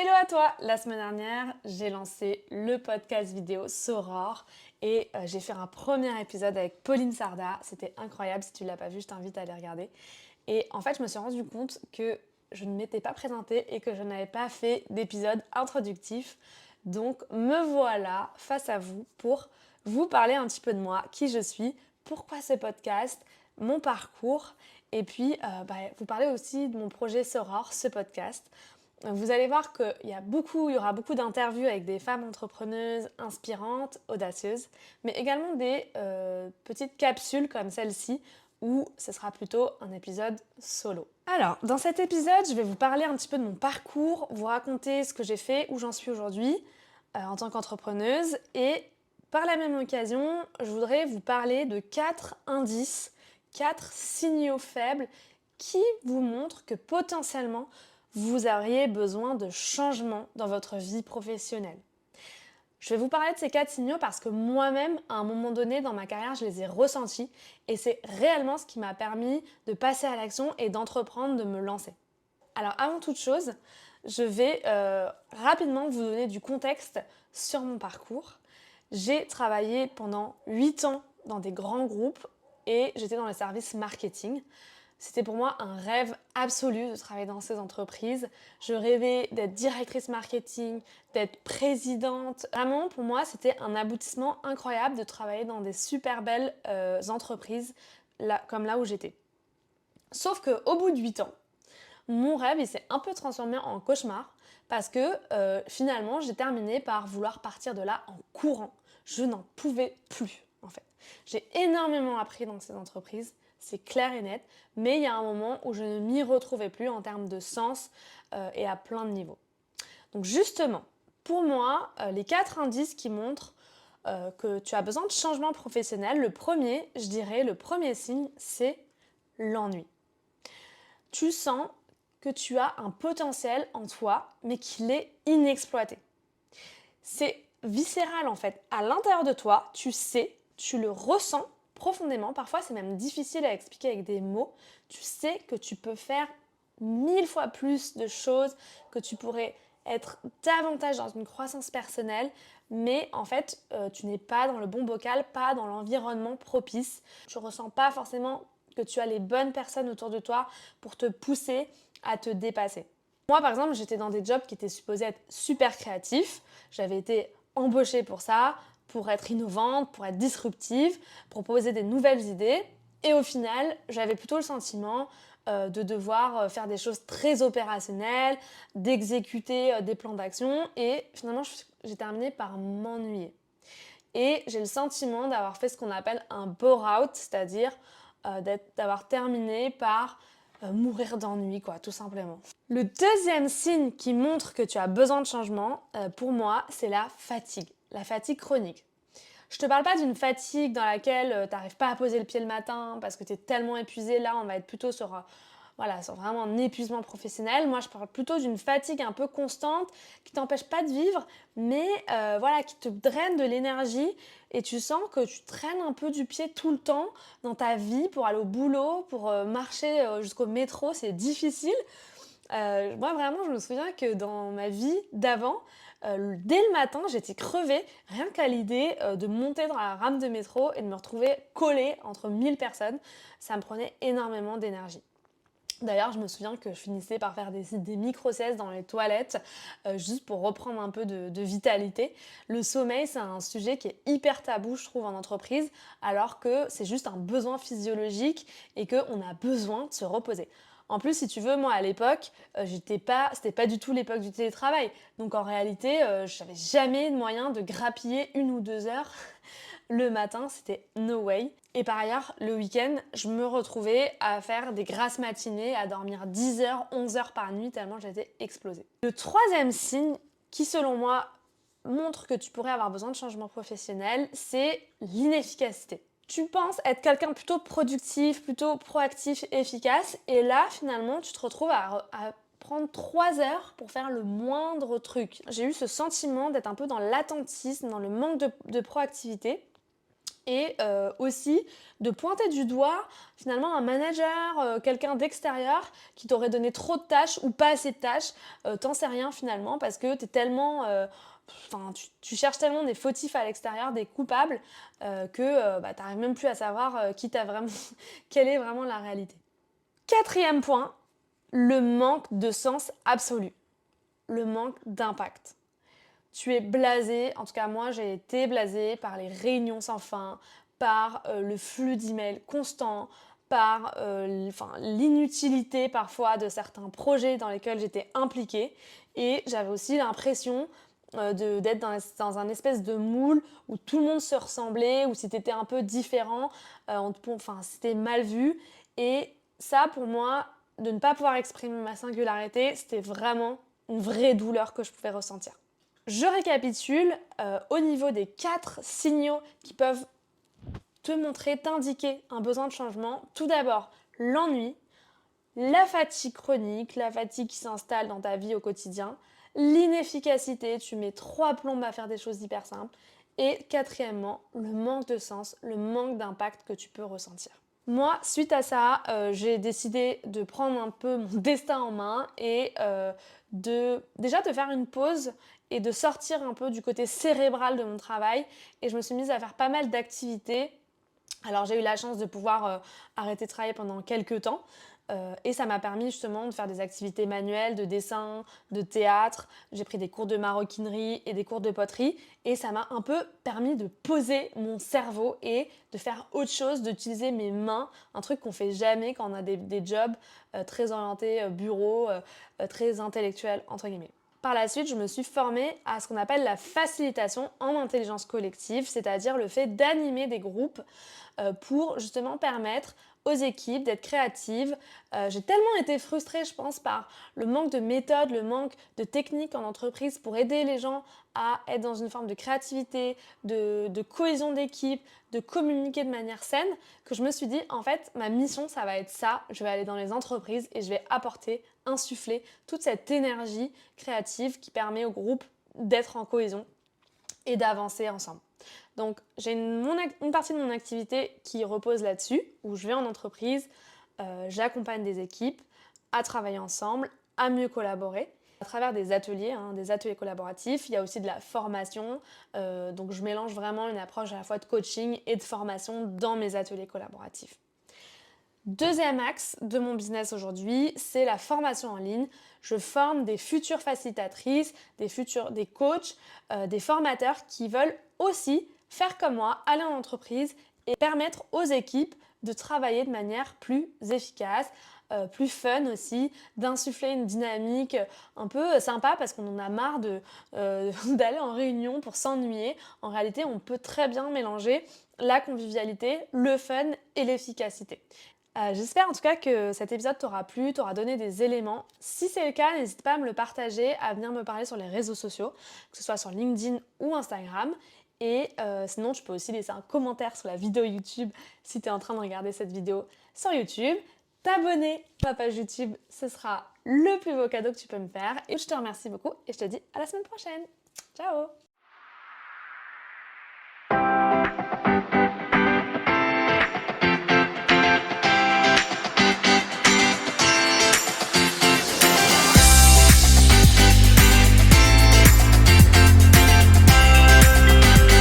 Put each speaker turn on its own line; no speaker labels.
Hello à toi! La semaine dernière, j'ai lancé le podcast vidéo Soror et j'ai fait un premier épisode avec Pauline Sarda. C'était incroyable, si tu ne l'as pas vu, je t'invite à aller regarder. Et en fait, je me suis rendu compte que je ne m'étais pas présentée et que je n'avais pas fait d'épisode introductif. Donc me voilà face à vous pour vous parler un petit peu de moi, qui je suis, pourquoi ce podcast, mon parcours et puis vous parler aussi de mon projet Soror, ce podcast. Vous allez voir qu'il y aura beaucoup d'interviews avec des femmes entrepreneuses inspirantes, audacieuses, mais également des petites capsules comme celle-ci où ce sera plutôt un épisode solo. Alors, dans cet épisode, je vais vous parler un petit peu de mon parcours, vous raconter ce que j'ai fait, où j'en suis aujourd'hui en tant qu'entrepreneuse et par la même occasion, je voudrais vous parler de 4 indices, 4 signaux faibles qui vous montrent que potentiellement vous auriez besoin de changements dans votre vie professionnelle. Je vais vous parler de ces 4 signaux parce que moi-même, à un moment donné dans ma carrière, je les ai ressentis et c'est réellement ce qui m'a permis de passer à l'action et d'entreprendre, de me lancer. Alors avant toute chose, je vais rapidement vous donner du contexte sur mon parcours. J'ai travaillé pendant 8 ans dans des grands groupes et j'étais dans le service marketing. C'était pour moi un rêve absolu de travailler dans ces entreprises. Je rêvais d'être directrice marketing, d'être présidente. Vraiment, pour moi, c'était un aboutissement incroyable de travailler dans des super belles entreprises comme là où j'étais. Sauf qu'au bout de 8 ans, mon rêve il s'est un peu transformé en cauchemar parce que finalement, j'ai terminé par vouloir partir de là en courant. Je n'en pouvais plus en fait. J'ai énormément appris dans ces entreprises. C'est clair et net, mais il y a un moment où je ne m'y retrouvais plus en termes de sens et à plein de niveaux. Donc justement, pour moi, les 4 indices qui montrent que tu as besoin de changement professionnel, le premier, je dirais, le premier signe, c'est l'ennui. Tu sens que tu as un potentiel en toi, mais qu'il est inexploité. C'est viscéral en fait. À l'intérieur de toi, tu sais, tu le ressens profondément, parfois c'est même difficile à expliquer avec des mots, tu sais que tu peux faire 1000 fois plus de choses, que tu pourrais être davantage dans une croissance personnelle, mais en fait tu n'es pas dans le bon bocal, pas dans l'environnement propice. Tu ne ressens pas forcément que tu as les bonnes personnes autour de toi pour te pousser à te dépasser. Moi par exemple, j'étais dans des jobs qui étaient supposés être super créatifs, j'avais été embauchée pour ça, pour être innovante, pour être disruptive, proposer des nouvelles idées. Et au final, j'avais plutôt le sentiment de devoir faire des choses très opérationnelles, d'exécuter des plans d'action. Et finalement, j'ai terminé par m'ennuyer. Et j'ai le sentiment d'avoir fait ce qu'on appelle un bore-out, c'est-à-dire d'avoir terminé par mourir d'ennui, quoi, tout simplement. Le deuxième signe qui montre que tu as besoin de changement, pour moi, c'est la fatigue chronique. Je te parle pas d'une fatigue dans laquelle tu n'arrives pas à poser le pied le matin parce que tu es tellement épuisé. Là, on va être plutôt sur vraiment un épuisement professionnel. Moi, je parle plutôt d'une fatigue un peu constante qui t'empêche pas de vivre, mais qui te draine de l'énergie et tu sens que tu traînes un peu du pied tout le temps dans ta vie pour aller au boulot, pour marcher jusqu'au métro. C'est difficile. Moi, vraiment, je me souviens que dans ma vie d'avant, dès le matin, j'étais crevée, rien qu'à l'idée de monter dans la rame de métro et de me retrouver collée entre 1000 personnes. Ça me prenait énormément d'énergie. D'ailleurs, je me souviens que je finissais par faire des micro-siestes dans les toilettes, juste pour reprendre un peu de vitalité. Le sommeil, c'est un sujet qui est hyper tabou, je trouve, en entreprise, alors que c'est juste un besoin physiologique et qu'on a besoin de se reposer. En plus, si tu veux, moi à l'époque, c'était pas du tout l'époque du télétravail. Donc en réalité, je n'avais jamais de moyen de grappiller 1 ou 2 heures le matin, c'était no way. Et par ailleurs, le week-end, je me retrouvais à faire des grasses matinées, à dormir 10 heures, 11 heures par nuit, tellement j'étais explosée. Le troisième signe qui, selon moi, montre que tu pourrais avoir besoin de changement professionnel, c'est l'inefficacité. Tu penses être quelqu'un plutôt productif, plutôt proactif, efficace, et là, finalement, tu te retrouves à prendre 3 heures pour faire le moindre truc. J'ai eu ce sentiment d'être un peu dans l'attentisme, dans le manque de proactivité. et aussi de pointer du doigt finalement un manager, quelqu'un d'extérieur qui t'aurait donné trop de tâches ou pas assez de tâches, t'en sais rien finalement parce que t'es tellement, enfin tu cherches tellement des fautifs à l'extérieur, des coupables, que t'arrives même plus à savoir qui t'a vraiment, quelle est vraiment la réalité. Quatrième point, le manque de sens absolu, le manque d'impact. Tu es blasé, en tout cas moi j'ai été blasée par les réunions sans fin, par le flux d'emails constant, par l'inutilité parfois de certains projets dans lesquels j'étais impliquée. Et j'avais aussi l'impression d'être dans un espèce de moule où tout le monde se ressemblait, où si tu étais un peu différent, c'était mal vu. Et ça pour moi, de ne pas pouvoir exprimer ma singularité, c'était vraiment une vraie douleur que je pouvais ressentir. Je récapitule au niveau des 4 signaux qui peuvent te montrer, t'indiquer un besoin de changement. Tout d'abord, l'ennui, la fatigue chronique, la fatigue qui s'installe dans ta vie au quotidien, l'inefficacité, tu mets 3 plombes à faire des choses hyper simples. Et quatrièmement, le manque de sens, le manque d'impact que tu peux ressentir. Moi, suite à ça, j'ai décidé de prendre un peu mon destin en main et de faire une pause et de sortir un peu du côté cérébral de mon travail. Et je me suis mise à faire pas mal d'activités. Alors j'ai eu la chance de pouvoir arrêter de travailler pendant quelques temps et ça m'a permis justement de faire des activités manuelles, de dessin, de théâtre. J'ai pris des cours de maroquinerie et des cours de poterie et ça m'a un peu permis de poser mon cerveau et de faire autre chose, d'utiliser mes mains, un truc qu'on fait jamais quand on a des jobs très orientés bureau, très intellectuels entre guillemets. Par la suite, je me suis formée à ce qu'on appelle la facilitation en intelligence collective, c'est-à-dire le fait d'animer des groupes pour justement permettre aux équipes d'être créatives. J'ai tellement été frustrée, je pense, par le manque de méthode, le manque de techniques en entreprise pour aider les gens à être dans une forme de créativité, de cohésion d'équipe, de communiquer de manière saine, que je me suis dit, en fait, ma mission, ça va être ça. Je vais aller dans les entreprises et je vais apporter, insuffler toute cette énergie créative qui permet au groupe d'être en cohésion et d'avancer ensemble. Donc j'ai une partie de mon activité qui repose là-dessus, où je vais en entreprise, j'accompagne des équipes à travailler ensemble, à mieux collaborer à travers des ateliers collaboratifs. Il y a aussi de la formation, donc je mélange vraiment une approche à la fois de coaching et de formation dans mes ateliers collaboratifs. Deuxième axe de mon business aujourd'hui, c'est la formation en ligne. Je forme des futures facilitatrices, des coachs, des formateurs qui veulent aussi faire comme moi, aller en entreprise et permettre aux équipes de travailler de manière plus efficace, plus fun aussi, d'insuffler une dynamique un peu sympa parce qu'on en a marre d'aller en réunion pour s'ennuyer. En réalité, on peut très bien mélanger la convivialité, le fun et l'efficacité. J'espère en tout cas que cet épisode t'aura plu, t'aura donné des éléments. Si c'est le cas, n'hésite pas à me le partager, à venir me parler sur les réseaux sociaux, que ce soit sur LinkedIn ou Instagram. Et sinon, tu peux aussi laisser un commentaire sur la vidéo YouTube si tu es en train de regarder cette vidéo sur YouTube. T'abonner à ma page YouTube, ce sera le plus beau cadeau que tu peux me faire. Et je te remercie beaucoup et je te dis à la semaine prochaine. Ciao!